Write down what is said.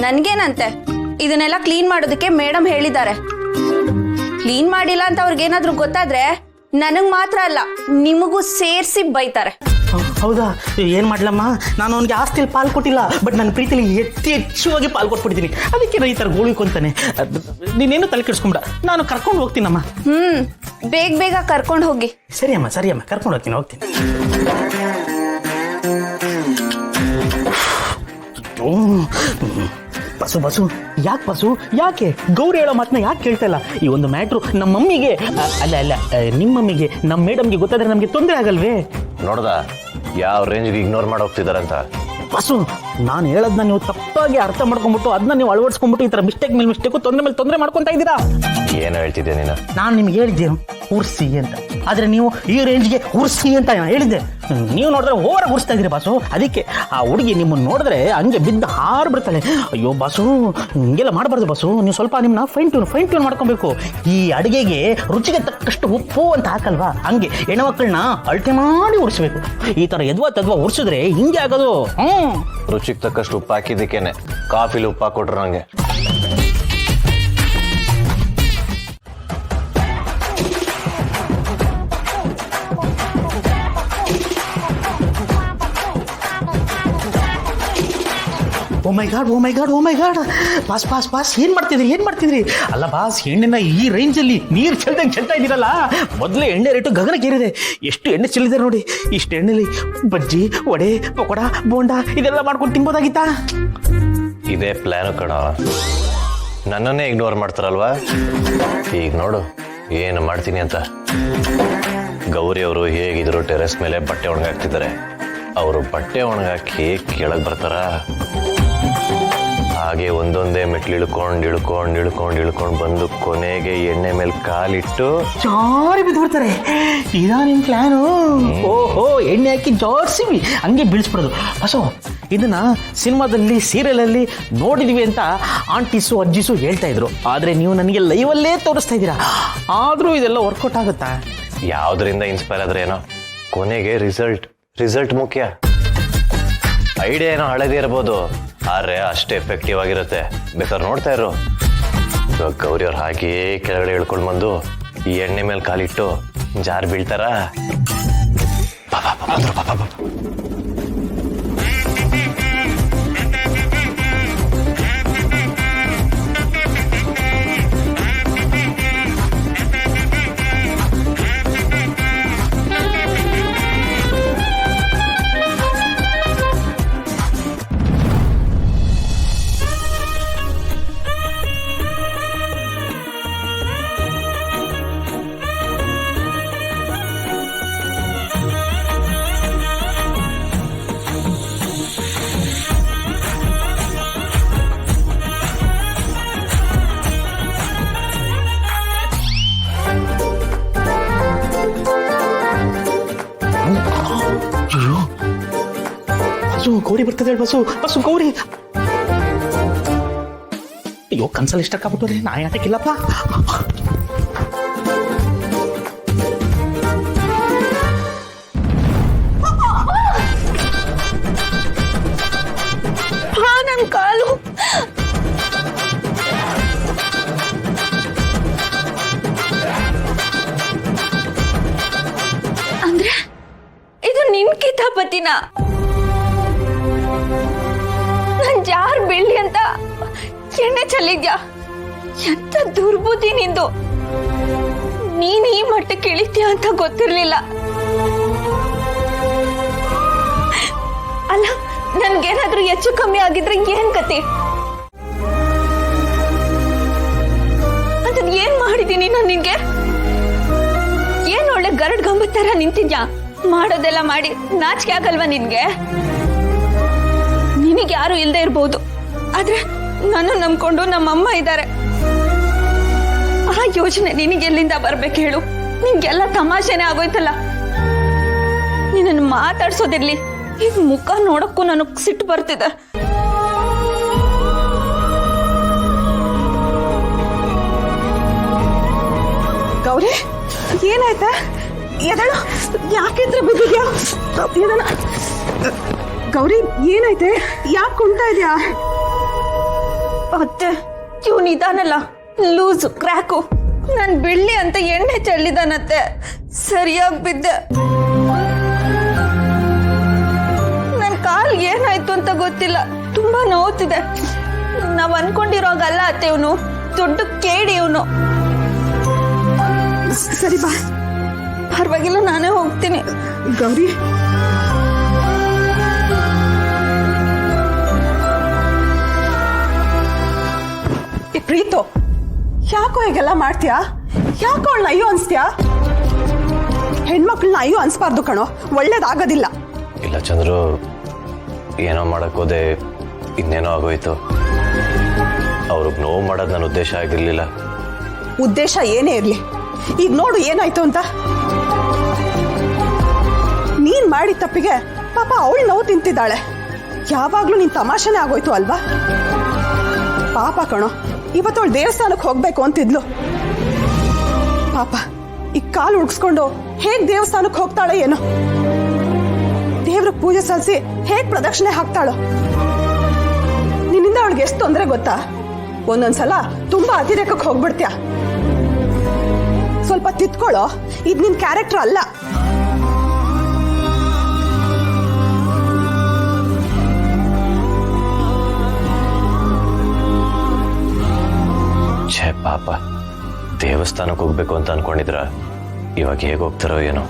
ನನ್ಗೇನಂತೆ, ಇದನ್ನೆಲ್ಲ ಕ್ಲೀನ್ ಮಾಡೋದಕ್ಕೆ ಮೇಡಮ್ ಹೇಳಿದ್ದಾರೆ. ಕ್ಲೀನ್ ಮಾಡಿಲ್ಲ ಅಂತ ಅವ್ರಿಗೇನಾದ್ರೂ ಗೊತ್ತಾದ್ರೆ ನನಗ್ ಮಾತ್ರ ಅಲ್ಲ ನಿಮಗೂ ಸೇರಿಸಿ ಬೈತಾರೆ. ಹೌದಾ? ಏನ್ ಮಾಡ್ಲಮ್ಮ, ನಾನು ಅವನಿಗೆ ಆಸ್ತಿಲಿ ಪಾಲ್ ಕೊಟ್ಟಿಲ್ಲ, ಬಟ್ ನನ್ನ ಪ್ರೀತಿಲಿ ಹೆಚ್ಚುವಾಗಿ ಪಾಲ್ ಕೊಟ್ಬಿಡ್ತೀನಿ. ಅದಕ್ಕೆ ಈ ತರ ಗೋಳಿಕೊಂತಾನೆ. ನೀನೇನು ತಲೆ ಕೆಡಿಸ್ಕೊಂಬಿಡ, ನಾನು ಕರ್ಕೊಂಡು ಹೋಗ್ತೀನಮ್ಮ. ಬೇಗ ಬೇಗ ಕರ್ಕೊಂಡು ಹೋಗಿ. ಸರಿ ಅಮ್ಮ ಕರ್ಕೊಂಡು ಹೋಗ್ತೀನಿ. ಬಸು ಯಾಕೆ ಬಸು, ಯಾಕೆ ಗೌರಿ ಹೇಳೋ ಮಾತನ್ನ ಯಾಕೆ ಕೇಳ್ತಾ ಇಲ್ಲ? ಈ ಒಂದು ಮ್ಯಾಟ್ರು ನಮ್ಮ ಮಮ್ಮಿಗೆ ಅಲ್ಲ ನಿಮ್ಮ ಮಮ್ಮಿಗೆ, ನಮ್ಮ ಮೇಡಮ್ಗೆ ಗೊತ್ತಾದ್ರೆ ನಮ್ಗೆ ತೊಂದರೆ ಆಗಲ್ವೇ? ನೋಡ್ದ ಯಾವ ರೇಂಜ್ಗೆ ಇಗ್ನೋರ್ ಮಾಡಿ ಹೋಗ್ತಿದಾರಂತ. ಬಸು, ನಾನು ಹೇಳೋದನ್ನ ನೀವು ತಪ್ಪಾಗಿ ಅರ್ಥ ಮಾಡ್ಕೊಂಡ್ಬಿಟ್ಟು ಅದನ್ನ ನೀವು ಅಳವಡಿಸ್ಕೊಂಡ್ಬಿಟ್ಟು ಈ ತರ ಮಿಸ್ಟೇಕ್ ಮೇಲೆ ಮಿಸ್ಟೇಕು, ತೊಂದರೆ ಮೇಲೆ ತೊಂದರೆ ಮಾಡ್ಕೊಂತಾ ಇದ್ದೀರಾ. ಏನು ಹೇಳ್ತಿದ್ದೆ ನೀನು? ನಾನು ನಿಮ್ಗೆ ಹೇಳಿದ್ದೆ ಉರ್ಸಿ ಅಂತ, ಆದ್ರೆ ನೀವು ಈ ರೇಂಜ್ಗೆ ಉರ್ಸಿ ಅಂತ ಹೇಳಿದ್ದೆ. ನೀವು ನೋಡಿದ್ರೆ ಓವರ್ ಉರ್ಸ್ತಾ ಇದ್ದೀರಿ ಬಾಸು. ಅದಕ್ಕೆ ಆ ಹುಡುಗಿ ನಿಮ್ಮನ್ನು ನೋಡಿದ್ರೆ ಹಂಗೆ ಬಿದ್ದು ಹಾರ್ಬಿಡ್ತಾಳೆ. ಅಯ್ಯೋ ಬಾಸು, ಹಿಂಗೆಲ್ಲ ಮಾಡಬಾರ್ದು ಬಾಸು. ನೀವು ಸ್ವಲ್ಪ ನಿಮ್ಮನ್ನ ಫೈನ್ ಟ್ಯೂನ್ ಮಾಡ್ಕೊಬೇಕು. ಈ ಅಡುಗೆಗೆ ರುಚಿಗೆ ತಕ್ಕಷ್ಟು ಉಪ್ಪು ಅಂತ ಹಾಕಲ್ವಾ, ಹಂಗೆ ಹೆಣ್ಮಕ್ಳನ್ನ ಅಳತೆ ಮಾಡಿ ಉರ್ಸ್ಬೇಕು. ಈ ತರ ಎದ್ವಾ ಉರ್ಸಿದ್ರೆ ಹಿಂಗೆ ಆಗೋದು. ರುಚಿಗೆ ತಕ್ಕಷ್ಟು ಉಪ್ಪು ಹಾಕಿದ್ದಕ್ಕೇನೆ ಕಾಫಿಲಿ ಉಪ್ಪು ಹಾಕೊಟ್ರು ನಂಗೆ. ಓ ಮೈ ಗಾಡ್ ಬಾಸ್ ಏನ್ ಮಾಡ್ತಿದ್ರಿ? ಅಲ್ಲ ಬಾಸ್, ಎಣ್ಣೆನ ಈ ರೇಂಜಲ್ಲಿ ನೀರು ಚೆಲ್ತಾ ಇದ್ದೀರಲ್ಲ. ಮೊದಲೇ ಎಣ್ಣೆ ರೇಟು ಗಗನಕ್ಕೇರಿದೆ. ಎಷ್ಟು ಎಣ್ಣೆ ಚೆಲ್ಲಿದ್ದಾರೆ ನೋಡಿ. ಇಷ್ಟು ಎಣ್ಣೆಲಿ ಬಜ್ಜಿ, ವಡೆ, ಪಕೋಡ, ಬೋಂಡಾ ಇದೆಲ್ಲ ಮಾಡ್ಕೊಂಡು ತಿನ್ಬೋದಾಗಿತ್ತಾ? ಇದೇ ಪ್ಲಾನು ಕಣ. ನನ್ನನ್ನೇ ಇಗ್ನೋರ್ ಮಾಡ್ತಾರಲ್ವಾ. ಈಗ ನೋಡು ಏನು ಮಾಡ್ತೀನಿ ಅಂತ. ಗೌರಿ ಅವರು ಹೇಗಿದ್ರು ಟೆರೆಸ್ ಮೇಲೆ ಬಟ್ಟೆ ಒಣಗಾಕ್ತಿದ್ದಾರೆ. ಅವರು ಬಟ್ಟೆ ಒಣಗಾಕಿ ಕೆಳಗೆ ಬರ್ತಾರ. ಹಾಗೆ ಒಂದೊಂದೇ ಮೆಟ್ಲು ಇಳ್ಕೊಂಡು ಬಂದು ಕೊನೆಗೆ ಎಣ್ಣೆ ಮೇಲೆ ಕಾಲಿಟ್ಟು ಜಾರಿ ಬಿದ್ದುಬಿಡ್ತಾರೆ. ಇದಾ ನಿಮ್ ಪ್ಲಾನು? ಓಹೋ, ಎಣ್ಣೆ ಹಾಕಿ ಜಾರ್ಸಿ ಹಂಗೆ ಬೀಳಿಸ್ಬಿಡೋದು. ಬಸೋ, ಇದನ್ನ ಸಿನಿಮಾದಲ್ಲಿ ಸೀರಿಯಲಲ್ಲಿ ನೋಡಿದ್ವಿ ಅಂತ ಆಂಟೀಸು ಅಜ್ಜಿಸು ಹೇಳ್ತಾ ಇದ್ರು. ಆದ್ರೆ ನೀವು ನನಗೆ ಲೈವಲ್ಲೇ ತೋರಿಸ್ತಾ ಇದ್ದೀರಾ. ಆದ್ರೂ ಇದೆಲ್ಲ ವರ್ಕೌಟ್ ಆಗುತ್ತಾ? ಯಾವ್ದ್ರಿಂದ ಇನ್ಸ್ಪೈರ್ ಆದ್ರೆ ಏನೋ, ಕೊನೆಗೆ ರಿಸಲ್ಟ್ ಮುಖ್ಯ. ಐಡಿಯಾ ಏನೋ ಹಳದಿ ಇರ್ಬೋದು, ಆದ್ರೆ ಅಷ್ಟೇ ಎಫೆಕ್ಟಿವ್ ಆಗಿರುತ್ತೆ. ಬೇಕಾದ್ರೆ ನೋಡ್ತಾ ಇರು. ಇವಾಗ ಗೌರಿ ಅವ್ರು ಹಾಗೆ ಕೆಳಗಡೆ ಇಳ್ಕೊಂಡು ಬಂದು ಈ ಎಣ್ಣೆ ಮೇಲೆ ಕಾಲಿಟ್ಟು ಜಾರ್ ಬೀಳ್ತಾರ. ಗೌರಿ ಬರ್ತದೆ ಬಸ್ಸು ಗೌರಿ. ಅಯ್ಯೋ, ಕನ್ಸಲ್ಲಿ ಇಷ್ಟಕ್ಕಾಗ್ಬಿಟ್ಟು ನಾ ಯಾಟಕ್ಕಿಲ್ಲಪ್ಪ. ನನ್ ಕಾಲು. ಅಂದ್ರೆ ಇದು ನಿನ್ ಕಿತಾಪತಿನ? ನನ್ ಜಾರ್ ಬೀಳ್ಲಿ ಅಂತ ಎಣ್ಣೆ ಚೆಲ್ಲಿದ್ಯಾ? ಎಂತ ದುರ್ಬುದ್ಧಿ ನಿಂದು. ನೀನ್ ಈ ಮಟ್ಟಕ್ಕೆ ಇಳಿತೀಯ ಅಂತ ಗೊತ್ತಿರ್ಲಿಲ್ಲ. ಅಲ್ಲ, ನನ್ಗೇನಾದ್ರೂ ಹೆಚ್ಚು ಕಮ್ಮಿ ಆಗಿದ್ರೆ ಏನ್ ಕತೆ? ಅದನ್ನ ಏನ್ ಮಾಡಿದೀನಿ ನಾನು ನಿನ್ಗೆ? ಏನ್ ಒಳ್ಳೆ ಗರಡ್ ಗಂಬತ್ ತರ ನಿಂತಿದ್ಯಾ? ಮಾಡೋದೆಲ್ಲ ಮಾಡಿ ನಾಚಿಕೆ ಆಗಲ್ವಾ ನಿನ್ಗೆ? ನಿನಗೆ ಯಾರು ಇಲ್ದೇ ಇರ್ಬೋದು, ಆದ್ರೆ ನಾನು ನಂಬ್ಕೊಂಡು ನಮ್ಮಮ್ಮ ಇದ್ದಾರೆ. ಆ ಯೋಚನೆ ನಿನಗೆ ಎಲ್ಲಿಂದ ಬರ್ಬೇಕು ಹೇಳು? ನಿನ್ಗೆಲ್ಲ ತಮಾಷೆನೆ ಆಗೋಯ್ತಲ್ಲ. ನಿನ್ನನ್ನು ಮಾತಾಡ್ಸೋದಿರ್ಲಿ, ಈಗ ಮುಖ ನೋಡಕ್ಕೂ ನನಗ್ ಸಿಟ್ಟು ಬರ್ತಿದೆ. ಗೌರಿ, ಏನಾಯ್ತಾ? ಎದಳು, ಯಾಕೆಂದ್ರೆ ಬಿದ್ದಿದ್ಯಾ? ಗೌರಿ, ಏನಾಯ್ತೆ? ಯಾಕೆ ಕುಂತಾ ಇದ್ಯಾ? ಅತ್ತೆ ಇವನ್ ಇದಾನಲ್ಲ ಲೂಸು ಕ್ರ್ಯಾಕು ನನ್ ಬೆಳ್ಳಿ ಅಂತ ಎಣ್ಣೆ ಚೆಲ್ಲಿದಾನತ್ತೆ. ಸರಿಯಾಗಿ ಬಿದ್ದೆ. ನನ್ ಕಾಲ್ ಏನಾಯ್ತು ಅಂತ ಗೊತ್ತಿಲ್ಲ, ತುಂಬಾ ನೋವ್ತಿದೆ. ನಾವ್ ಅನ್ಕೊಂಡಿರೋಗಲ್ಲ ಅತ್ತೆ, ಇವನು ದೊಡ್ಡ ಕೇಡಿ ಇವನು. ಸರಿ ಬಾ. ಪರವಾಗಿಲ್ಲ, ನಾನೇ ಹೋಗ್ತೀನಿ. ಗೌರಿ, ಪ್ರೀತು, ಯಾಕೋ ಹೀಗೆಲ್ಲ ಮಾಡ್ತೀಯಾ? ಯಾಕೋ ಅವಳನ್ನ ಅಯ್ಯೋ ಅನ್ಸ್ತೀಯಾ? ಹೆಣ್ಮಕ್ಳನ್ನ ಅಯ್ಯೋ ಅನ್ಸ್ಬಾರ್ದು ಕಣೋ, ಒಳ್ಳೇದಾಗೋದಿಲ್ಲ. ಇಲ್ಲ ಚಂದ್ರು, ಏನೋ ಮಾಡಕ್ಕೋದೆ ಇನ್ನೇನೋ ಆಗೋಯ್ತು. ಅವ್ರಿಗೆ ನೋವು ಮಾಡೋದು ನನ್ನ ಉದ್ದೇಶ ಆಗಿರ್ಲಿಲ್ಲ. ಉದ್ದೇಶ ಏನೇ ಇರ್ಲಿ, ಈಗ ನೋಡು ಏನಾಯ್ತು ಅಂತ. ನೀನ್ ಮಾಡಿದ ತಪ್ಪಿಗೆ ಪಾಪ ಅವಳು ನೋವು ತಿಂತಿದ್ದಾಳೆ. ಯಾವಾಗ್ಲೂ ನೀನ್ ತಮಾಷೆನೇ ಆಗೋಯ್ತು ಅಲ್ವಾ? ಪಾಪ ಕಣೋ, ಇವತ್ತವಳು ದೇವಸ್ಥಾನಕ್ಕೆ ಹೋಗ್ಬೇಕು ಅಂತಿದ್ಲು. ಪಾಪ ಈ ಕಾಲು ಉಡ್ಸ್ಕೊಂಡು ಹೇಗ್ ದೇವಸ್ಥಾನಕ್ಕೆ ಹೋಗ್ತಾಳೆ ಏನೋ? ದೇವ್ರ ಪೂಜೆ ಸಲ್ಲಿಸಿ ಹೇಗ್ ಪ್ರದಕ್ಷಿಣೆ ಹಾಕ್ತಾಳೋ? ನಿನ್ನಿಂದ ಅವಳಿಗೆ ಎಷ್ಟು ತೊಂದರೆ ಗೊತ್ತಾ? ಒಂದೊಂದ್ಸಲ ತುಂಬಾ ಅತಿರೇಕಕ್ಕೆ ಹೋಗ್ಬಿಡ್ತೀಯ. ಸ್ವಲ್ಪ ತಿತ್ಕೊಳ್ಳೋ, ಇದು ನಿನ್ ಕ್ಯಾರೆಕ್ಟರ್ ಅಲ್ಲ. ಛೇ ಪಾಪ, ದೇವಸ್ಥಾನಕ್ಕೆ ಹೋಗ್ಬೇಕು ಅಂತ ಅನ್ಕೊಂಡಿದ್ರ, ಇವಾಗ ಹೇಗೆ ಹೋಗ್ತಾರೋ ಏನೋ.